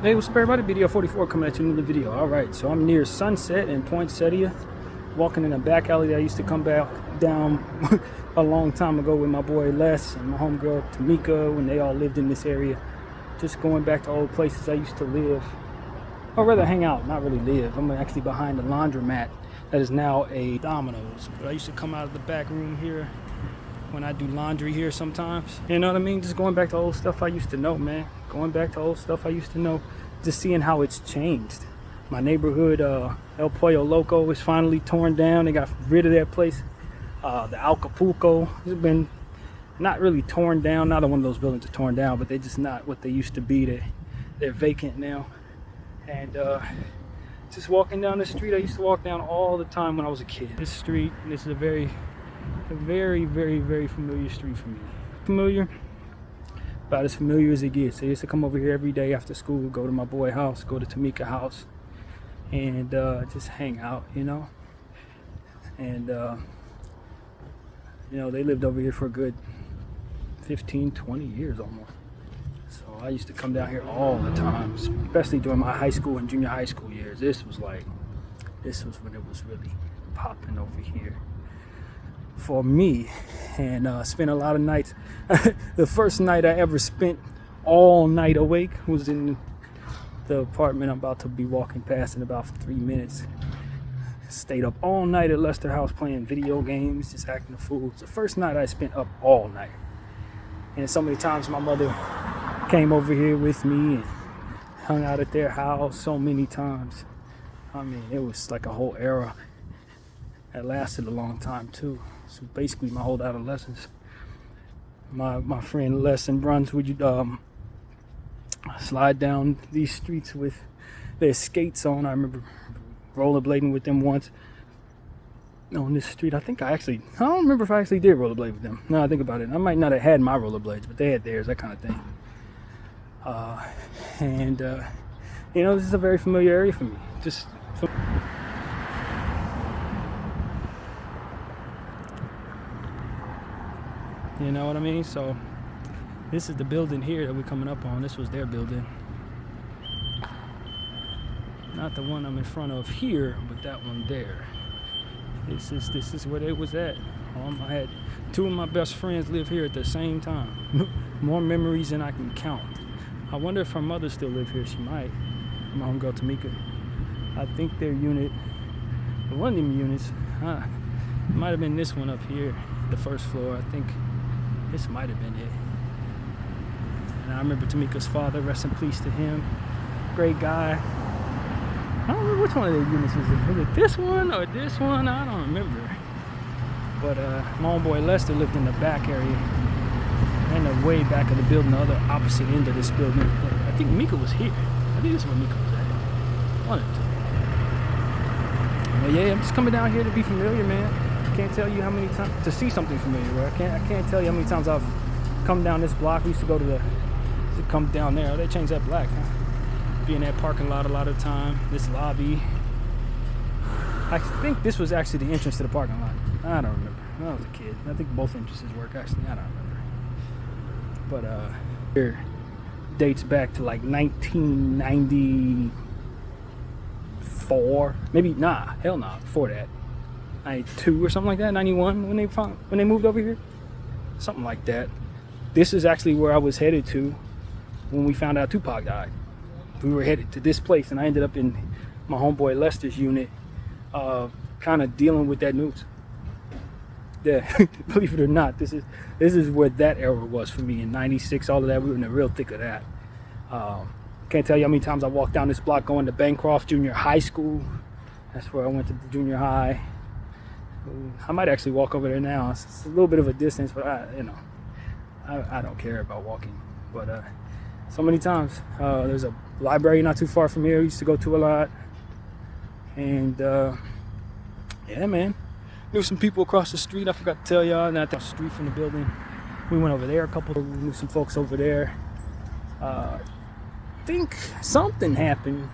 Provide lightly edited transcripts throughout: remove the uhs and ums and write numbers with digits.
Hey, what's up everybody? BDF 44 coming at you in the video. Alright, so I'm near Sunset in Poinsettia, walking in a back alley that I used to come back down a long time ago with my boy Les and my homegirl Tamika when they all lived in this area. Just going back to old places I used to live, or rather hang out, not really live. I'm actually behind the laundromat that is now a Domino's. But I used to come out of the back room here when I do laundry here sometimes. You know what I mean? Just going back to old stuff I used to know, man. Going back to old stuff I used to know. Just seeing how it's changed. My neighborhood, El Pollo Loco, is finally torn down. They got rid of that place. The Acapulco has been not really torn down. Neither one of those buildings are torn down, but they're just not what they used to be. They're vacant now. And just walking down the street, I used to walk down all the time when I was a kid. This street, this is a very, very familiar street for me. Familiar? About as familiar as it gets. I used to come over here every day after school, go to my boy house, go to Tamika house, and just hang out, you know. And you know, they lived over here for a good 15, 20 years almost. So I used to come down here all the time, especially during my high school and junior high school years. This was when it was really popping over here for me. And spent a lot of nights. The first night I ever spent all night awake was in the apartment I'm about to be walking past in about 3 minutes. Stayed up all night at Lester House playing video games, just acting a fool. It's the first night I spent up all night. And so many times my mother came over here with me and hung out at their house so many times. I mean, it was like a whole era that lasted a long time too. So basically my whole adolescence. My friend Les and Bruns would slide down these streets with their skates on. I remember rollerblading with them once on this street. I don't remember if I actually did rollerblade with them. Now I think about it, I might not have had my rollerblades, but they had theirs, that kind of thing. You know, this is a very familiar area for me. You know what I mean? So this is the building here that we're coming up on. This was their building. Not the one I'm in front of here, but that one there. This is where they was at. I had two of my best friends live here at the same time. More memories than I can count. I wonder if her mother still live here. She might. My homegirl Tamika. I think their unit, one of them units, it might have been this one up here, the first floor. I think this might have been it. And I remember Tamika's father, rest in peace to him. Great guy. I don't remember which one of their units was it. Was it this one or this one? I don't remember. But my homeboy Lester lived in the back area. And the way back of the building, the other opposite end of this building. I think Mika was here. I think this is where Mika was at. One or two. But yeah, I'm just coming down here to be familiar, man. Can't tell you how many times to see something familiar. Right? I can't tell you how many times I've come down this block. We used to go to come down there. Oh, they changed that block, huh? Be in that parking lot a lot of the time. This lobby. I think this was actually the entrance to the parking lot. I don't remember. When I was a kid. I think both entrances work actually. I don't remember. But here dates back to like 1994. Maybe hell nah, before that. 92 or something like that, 91 when they moved over here, something like that. This is actually where I was headed to when we found out Tupac died. We were headed to this place, and I ended up in my homeboy Lester's unit, kind of dealing with that news. Yeah, believe it or not, this is where that era was for me in '96. All of that, we were in the real thick of that. Can't tell you how many times I walked down this block going to Bancroft Junior High School. That's where I went to the junior high. I might actually walk over there now. It's a little bit of a distance, but I don't care about walking. But so many times, there's a library not too far from here. We used to go to a lot, and yeah, man, knew some people across the street. I forgot to tell y'all. Not the street from the building. We went over there. Knew some folks over there. I think something happened.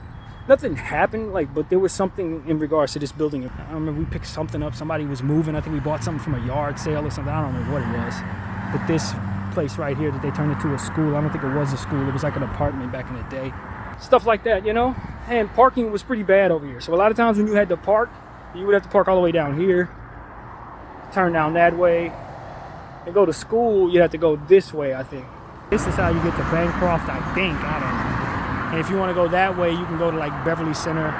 Nothing happened, but there was something in regards to this building. I remember we picked something up. Somebody was moving. I think we bought something from a yard sale or something. I don't remember what it was. But this place right here that they turned into a school, I don't think it was a school. It was like an apartment back in the day. stuff like that, you know. And parking was pretty bad over here. So a lot of times when you had to park, you would have to park all the way down here, turn down that way, and go to school. You have to go this way, I think. This is how you get to Bancroft, I think. I don't know. And if you want to go that way, you can go to like Beverly Center.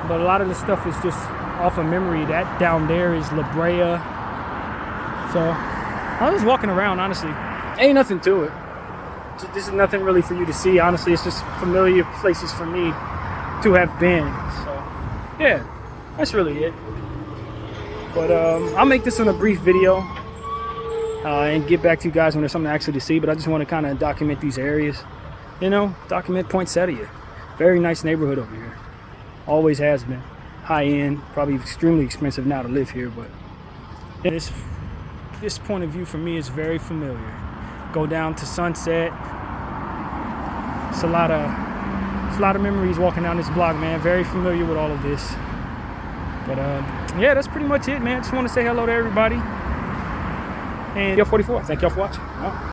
But a lot of the stuff is just off of memory. That down there is La Brea. So I was walking around, honestly. Ain't nothing to it. This is nothing really for you to see, honestly. It's just familiar places for me to have been. So yeah, that's really it. But I'll make this on a brief video and get back to you guys when there's something actually to see. But I just want to kind of document these areas, you know, document Poinsettia. Very nice neighborhood over here. Always has been. High end, probably extremely expensive now to live here, but this point of view for me is very familiar. Go down to Sunset. It's a lot of memories walking down this block, man. Very familiar with all of this. But yeah, that's pretty much it, man. Just want to say hello to everybody. And BDF 44. Thank y'all for watching.